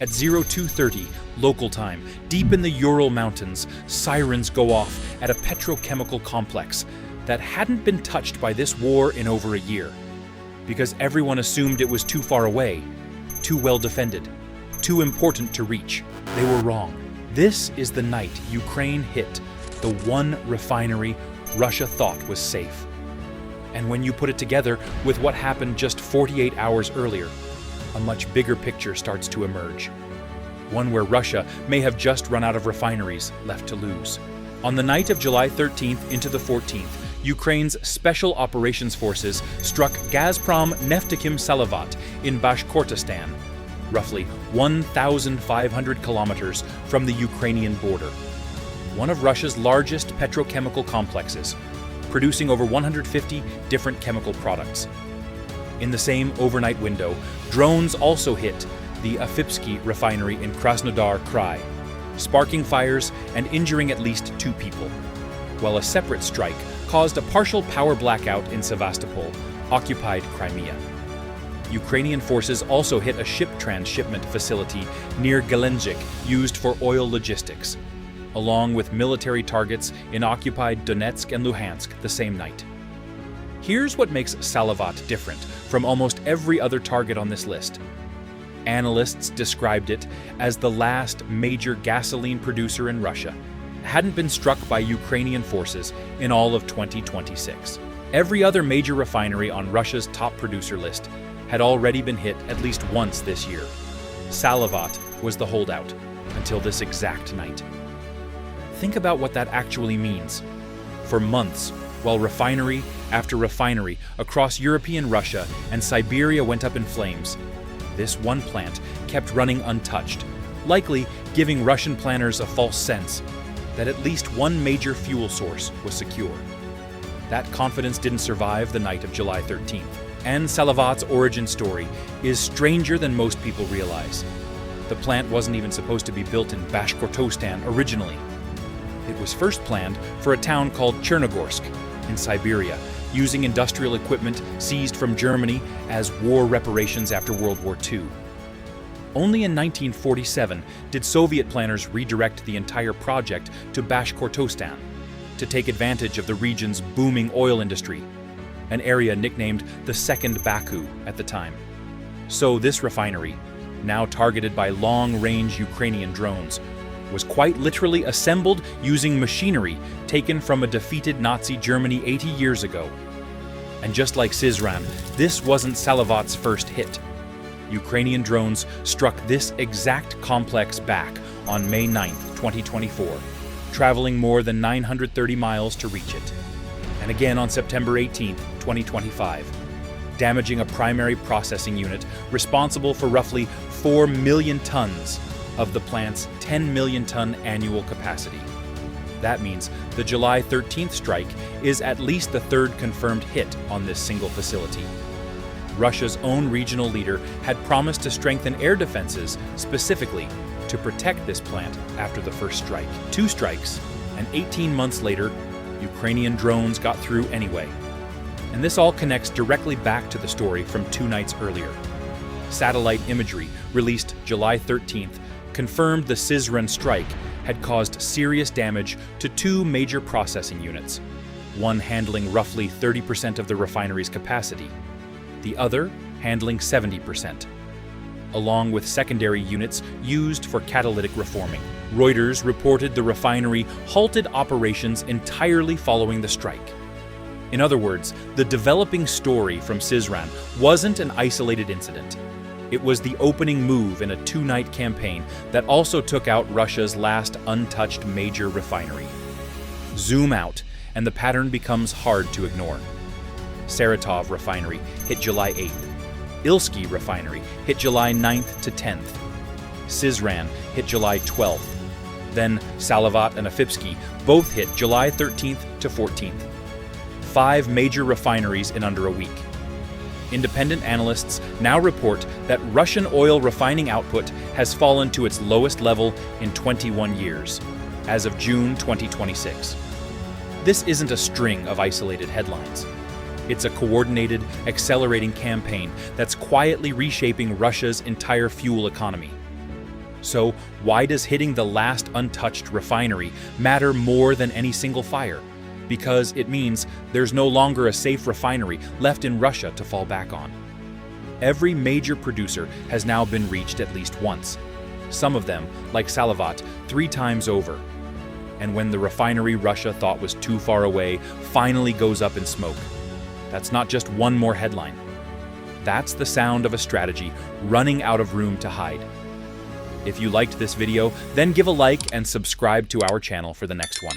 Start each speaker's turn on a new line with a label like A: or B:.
A: At 0230 local time, deep in the Ural Mountains, sirens go off at a petrochemical complex that hadn't been touched by this war in over a year. Because everyone assumed it was too far away, too well defended, too important to reach. They were wrong. This is the night Ukraine hit the one refinery Russia thought was safe. And when you put it together with what happened just 48 hours earlier, a much bigger picture starts to emerge. One where Russia may have just run out of refineries left to lose. On the night of July 13th into the 14th, Ukraine's Special Operations Forces struck Gazprom Neftekhim Salavat in Bashkortostan, roughly 1,500 kilometers from the Ukrainian border. One of Russia's largest petrochemical complexes, producing over 150 different chemical products. In the same overnight window, drones also hit the Afipsky refinery in Krasnodar Krai, sparking fires and injuring at least 2 people, while a separate strike caused a partial power blackout in Sevastopol, occupied Crimea. Ukrainian forces also hit a ship transshipment facility near Gelendzhik used for oil logistics, along with military targets in occupied Donetsk and Luhansk the same night. Here's what makes Salavat different from almost every other target on this list. Analysts described it as the last major gasoline producer in Russia. It hadn't been struck by Ukrainian forces in all of 2026. Every other major refinery on Russia's top producer list had already been hit at least once this year. Salavat was the holdout until this exact night. Think about what that actually means. For months, while refinery after refinery across European Russia and Siberia went up in flames, this one plant kept running untouched, likely giving Russian planners a false sense that at least one major fuel source was secure. That confidence didn't survive the night of July 13th, and Salavat's origin story is stranger than most people realize. The plant wasn't even supposed to be built in Bashkortostan originally. It was first planned for a town called Chernogorsk in Siberia, using industrial equipment seized from Germany as war reparations after World War II. Only in 1947 did Soviet planners redirect the entire project to Bashkortostan to take advantage of the region's booming oil industry, an area nicknamed the Second Baku at the time. So this refinery, now targeted by long-range Ukrainian drones, was quite literally assembled using machinery taken from a defeated Nazi Germany 80 years ago. And just like Syzran, this wasn't Salavat's first hit. Ukrainian drones struck this exact complex back on May 9, 2024, traveling more than 930 miles to reach it. And again on September 18, 2025, damaging a primary processing unit responsible for roughly 4 million tons of the plant's 10 million ton annual capacity. That means the July 13th strike is at least the 3rd confirmed hit on this single facility. Russia's own regional leader had promised to strengthen air defenses specifically to protect this plant after the first strike. 2 strikes, and 18 months later, Ukrainian drones got through anyway. And this all connects directly back to the story from 2 nights earlier. Satellite imagery released July 13th confirmed the Syzran strike had caused serious damage to 2 major processing units, one handling roughly 30% of the refinery's capacity, the other handling 70%, along with secondary units used for catalytic reforming. Reuters reported the refinery halted operations entirely following the strike. In other words, the developing story from Syzran wasn't an isolated incident. It was the opening move in a 2-night campaign that also took out Russia's last untouched major refinery. Zoom out, and the pattern becomes hard to ignore. Saratov Refinery hit July 8th. Ilsky Refinery hit July 9th to 10th. Syzran hit July 12th. Then Salavat and Afipsky both hit July 13th to 14th. 5 major refineries in under a week. Independent analysts now report that Russian oil refining output has fallen to its lowest level in 21 years, as of June 2026. This isn't a string of isolated headlines. It's a coordinated, accelerating campaign that's quietly reshaping Russia's entire fuel economy. So why does hitting the last untouched refinery matter more than any single fire? Because it means there's no longer a safe refinery left in Russia to fall back on. Every major producer has now been reached at least once. Some of them, like Salavat, 3 times over. And when the refinery Russia thought was too far away finally goes up in smoke, that's not just one more headline. That's the sound of a strategy running out of room to hide. If you liked this video, then give a like and subscribe to our channel for the next one.